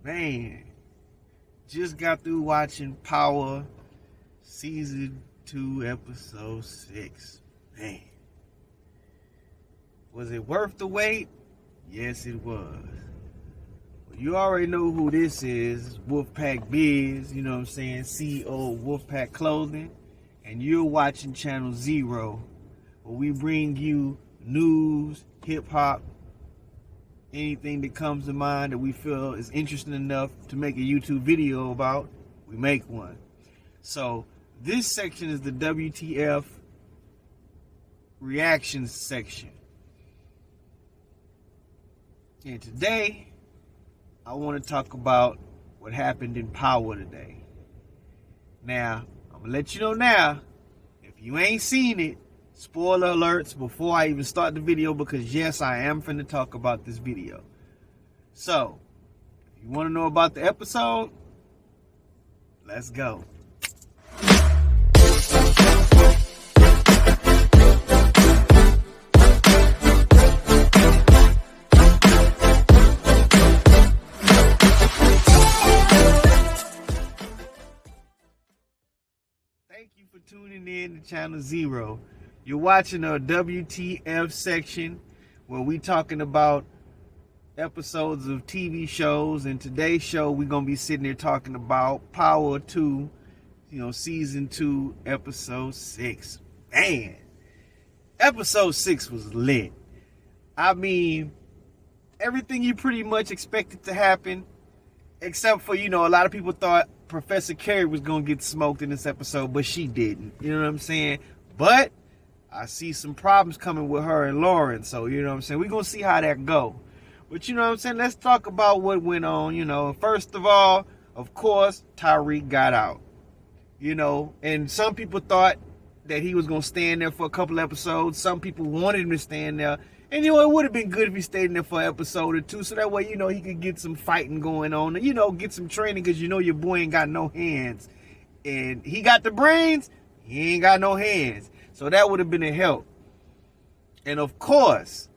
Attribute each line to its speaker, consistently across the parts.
Speaker 1: Man, just got through watching Power Season 2, Episode 6. Man, was it worth the wait? Yes, it was. Well, you already know who this is. Wolfpack Biz, you know what I'm saying? CEO of Wolfpack Clothing. And you're watching Channel Zero, where we bring you news, hip-hop, anything that comes to mind that we feel is interesting enough to make a YouTube video about, we make one. So this section is the WTF reactions section. And today, I want to talk about what happened in Power today. Now, I'm going to let you know now, if you ain't seen it, spoiler alerts before I even start the video, because yes, I am finna talk about this video. So, if you want to know about the episode, let's go. Thank you for tuning in to Channel Zero. You're watching a WTF section where we talking about episodes of TV shows. And today's show, we're going to be sitting here talking about Power 2, Season 2, Episode 6. Man, Episode 6 was lit. I mean, everything you pretty much expected to happen, except for, a lot of people thought Professor Carey was going to get smoked in this episode, but she didn't. You know what I'm saying? But I see some problems coming with her and Lauren, so you know what I'm saying? We're going to see how that go. But you know what I'm saying? Let's talk about what went on, First of all, of course, Tariq got out. And some people thought that he was going to stay in there for a couple episodes. Some people wanted him to stay in there. And, it would have been good if he stayed in there for an episode or two, so that way, he could get some fighting going on, and, get some training, because your boy ain't got no hands. And he got the brains, he ain't got no hands. So that would have been a help. And of course,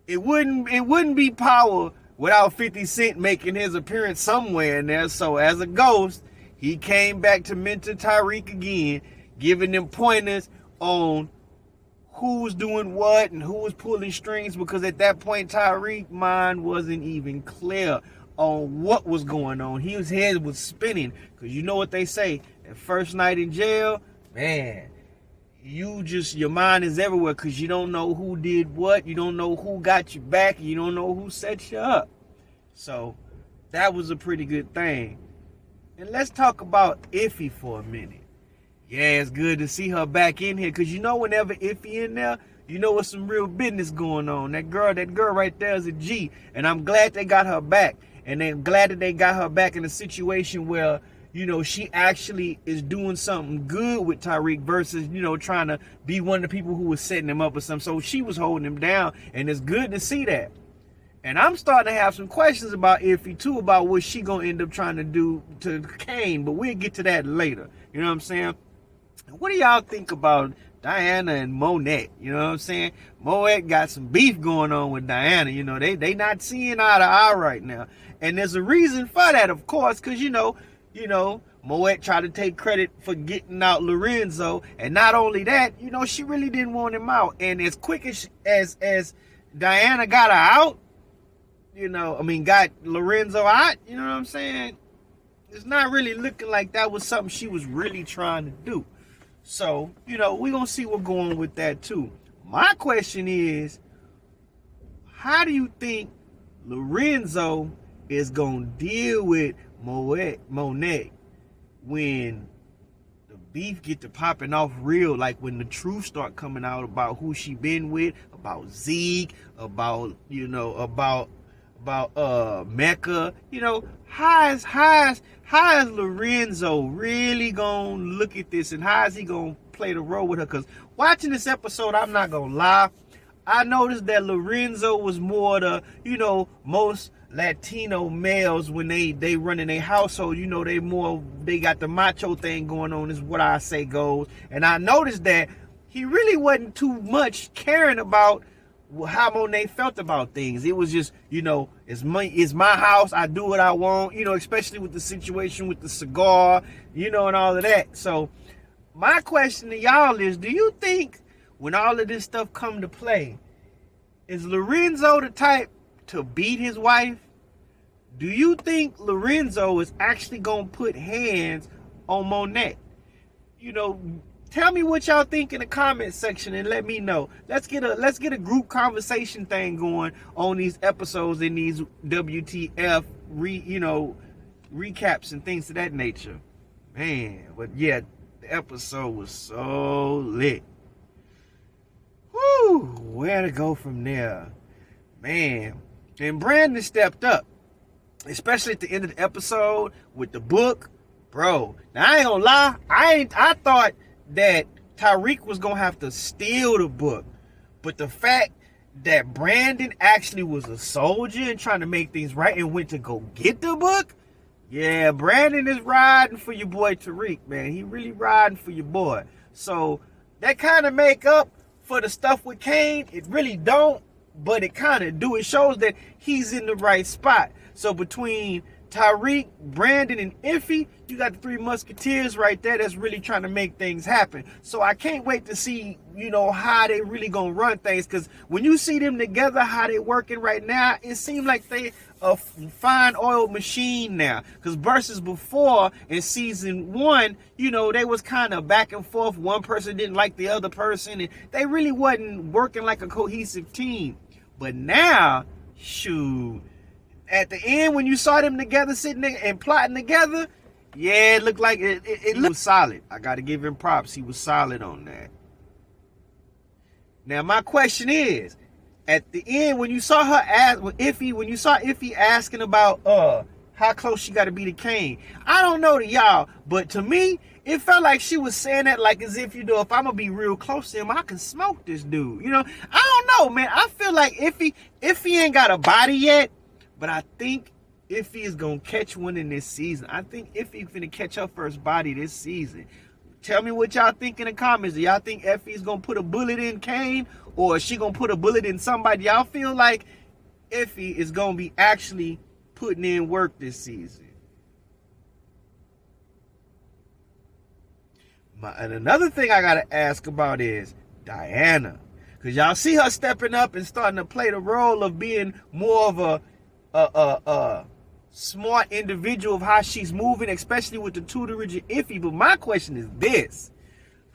Speaker 1: it wouldn't be Power without 50 Cent making his appearance somewhere in there. So as a ghost, he came back to mentor Tariq again, giving them pointers on who was doing what and who was pulling strings, because at that point Tariq's mind wasn't even clear on what was going on. His head was spinning, because you know what they say, that first night in jail, man, your mind is everywhere, because you don't know who did what, you don't know who got you back, you don't know who set you up. So that was a pretty good thing. And let's talk about Effie for a minute. Yeah, it's good to see her back in here, because whenever Effie in there, what's some real business going on. That girl right there is a G, and I'm glad they got her back. And I'm glad that they got her back in a situation where she actually is doing something good with Tariq versus, trying to be one of the people who was setting him up or something. So she was holding him down, and it's good to see that. And I'm starting to have some questions about Effie, too, about what she going to end up trying to do to Cane, but we'll get to that later. You know what I'm saying? What do y'all think about Diana and Monet? You know what I'm saying? Moet got some beef going on with Diana. They not seeing eye to eye right now. And there's a reason for that, of course, because, Moet tried to take credit for getting out Lorenzo, and not only that, she really didn't want him out. And as quick as Diana got her out, got Lorenzo out, you know what I'm saying? It's not really looking like that was something she was really trying to do. So, we're going to see what's going on with that too. My question is, how do you think Lorenzo is going to deal with Monet when the beef get to popping off real, like when the truth start coming out about who she been with, about Zeke, about Mecca, how is Lorenzo really gonna look at this, and how is he gonna play the role with her? Because watching this episode, I'm not gonna lie, I noticed that Lorenzo was more the, most Latino males when they run in their household, they got the macho thing going on, is what I say goes. And I noticed that he really wasn't too much caring about how Monet felt about things. It was just, it's my house. I do what I want, especially with the situation with the cigar, and all of that. So my question to y'all is, do you think when all of this stuff come to play, is Lorenzo the type to beat his wife? Do you think Lorenzo is actually going to put hands on Monet? Tell me what y'all think in the comment section and let me know. Let's get a group conversation thing going on these episodes and these WTF recaps and things of that nature. Man, but yeah, the episode was so lit. Whew, where to go from there? Man, and Brandon stepped up, especially at the end of the episode with the book. Bro, now I ain't gonna lie, I thought that Tariq was gonna have to steal the book, but the fact that Brandon actually was a soldier and trying to make things right and went to go get the book, yeah, Brandon is riding for your boy Tariq, man. He really riding for your boy. So that kind of make up for the stuff with Cane. It really don't, but it kind of do. It shows that he's in the right spot. So between Tariq, Brandon, and Effie, you got the three musketeers right there that's really trying to make things happen. So I can't wait to see, how they really gonna run things. Because when you see them together, how they working right now, it seems like they a fine oiled machine now. Because versus before in season 1, they was kind of back and forth. One person didn't like the other person, and they really wasn't working like a cohesive team. But now, shoot, at the end when you saw them together sitting there and plotting together, yeah, it looked like it looked solid. I got to give him props. He was solid on that. Now my question is, at the end when you saw her ask when you saw Effie asking about how close she got to be to Cane, I don't know to y'all, but to me it felt like she was saying that like as if, if I'm gonna be real close to him, I can smoke this dude. I don't know, man. I feel like Effie ain't got a body yet, but I think Effie is going to catch one in this season. I think Effie finna catch her first body this season. Tell me what y'all think in the comments. Do y'all think Effie is going to put a bullet in Cane, or is she going to put a bullet in somebody? Y'all feel like Effie is going to be actually putting in work this season? And another thing I got to ask about is Diana. Because y'all see her stepping up and starting to play the role of being more of a smart individual of how she's moving, especially with the tutorage of Effie. But my question is this: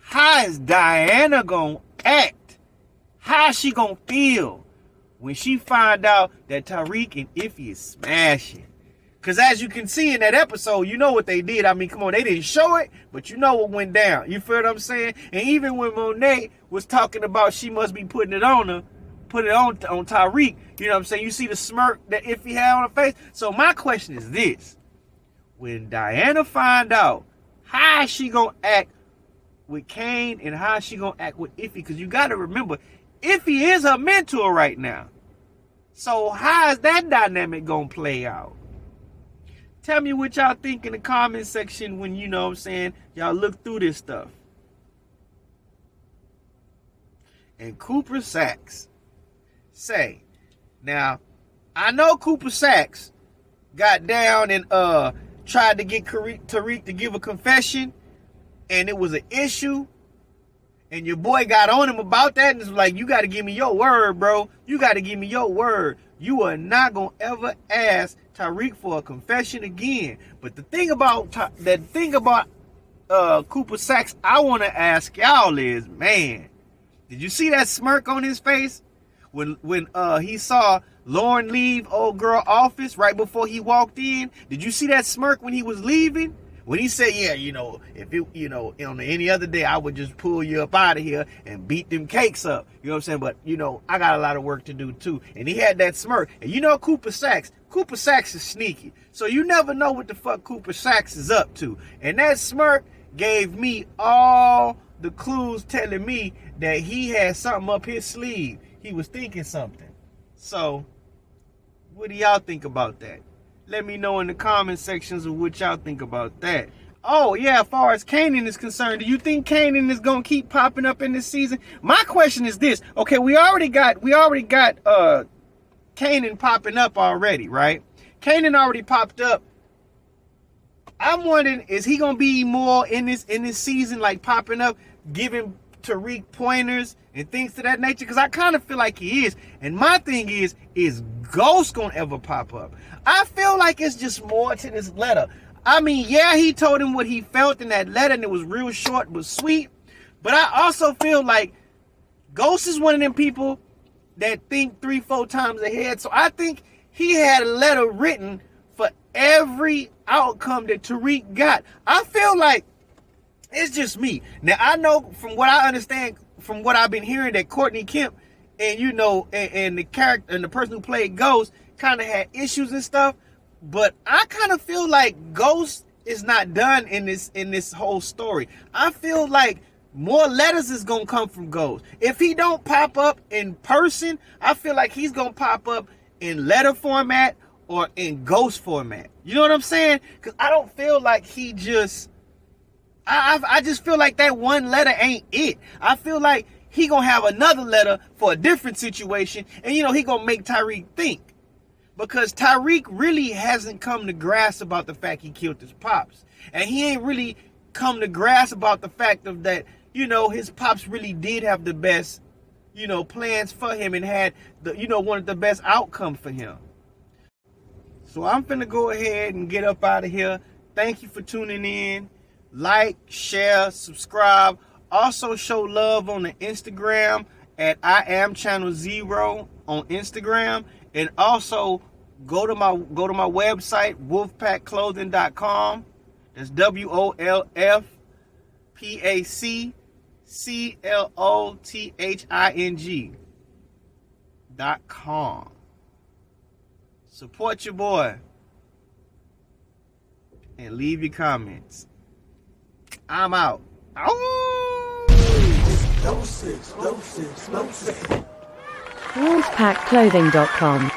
Speaker 1: how is Diana gonna act? How is she gonna feel when she find out that Tariq and Effie is smashing? Because as you can see in that episode, you know what they did. I mean, come on, they didn't show it, but you know what went down. You feel what I'm saying? And even when Monet was talking about she must be putting it on her, put it on Tariq, you know what I'm saying? You see the smirk that Effie had on her face? So my question is this: when Diana find out, how is she going to act with Cane and how is she going to act with Effie? Because you got to remember, Effie is her mentor right now. So how is that dynamic going to play out? Tell me what y'all think in the comment section when, y'all look through this stuff. And Cooper Saxe say, now, I know Cooper Saxe got down and tried to get Tariq to give a confession, and it was an issue, and your boy got on him about that, and was like, you got to give me your word, bro. You got to give me your word. You are not going to ever ask Tariq for a confession again. But the thing about Cooper Saxe I want to ask y'all is, man, did you see that smirk on his face when he saw Lauren leave old girl office right before he walked in? Did you see that smirk when he was leaving? When he said, yeah, if it, on any other day, I would just pull you up out of here and beat them cakes up. You know what I'm saying? But, I got a lot of work to do too. And he had that smirk. And Cooper Saxe is sneaky. So you never know what the fuck Cooper Saxe is up to. And that smirk gave me all the clues telling me that he had something up his sleeve. He was thinking something. So, what do y'all think about that? Let me know in the comment sections of what y'all think about that. Oh yeah, as far as Kanan is concerned, do you think Kanan is gonna keep popping up in this season? My question is this. Okay, we already got Kanan popping up already, right? Kanan already popped up. I'm wondering, is he gonna be more in this season, like popping up, giving Tariq pointers and things to that nature? Because I kind of feel like he is. And my thing is Ghost gonna ever pop up? I feel like it's just more to this letter. I mean, yeah, he told him what he felt in that letter, and it was real short but sweet. But I also feel like Ghost is one of them people that think 3-4 times ahead. So I think he had a letter written for every outcome that Tariq got. I feel like it's just me. Now, I know from what I understand, from what I've been hearing, that Courtney Kemp and, you know, and the character and the person who played Ghost kind of had issues and stuff. But I kind of feel like Ghost is not done in this whole story. I feel like more letters is gonna come from Ghost. If he don't pop up in person, I feel like he's gonna pop up in letter format or in Ghost format. You know what I'm saying? Because I don't feel like he just... I just feel like that one letter ain't it. I feel like he gonna have another letter for a different situation, and you know, he gonna make Tariq think. Because Tariq really hasn't come to grasp about the fact he killed his pops. And he ain't really come to grasp about the fact of that, you know, his pops really did have the best, you know, plans for him and had the, you know, one of the best outcomes for him. So I'm finna go ahead and get up out of here. Thank you for tuning in. Like, share, subscribe. Also show love on the Instagram at I Am Channel 0 on Instagram. And also go to my website, wolfpackclothing.com. That's WOLFPACCLOTHING.com. Support your boy and leave your comments. I'm out.
Speaker 2: Wolfpackclothing.com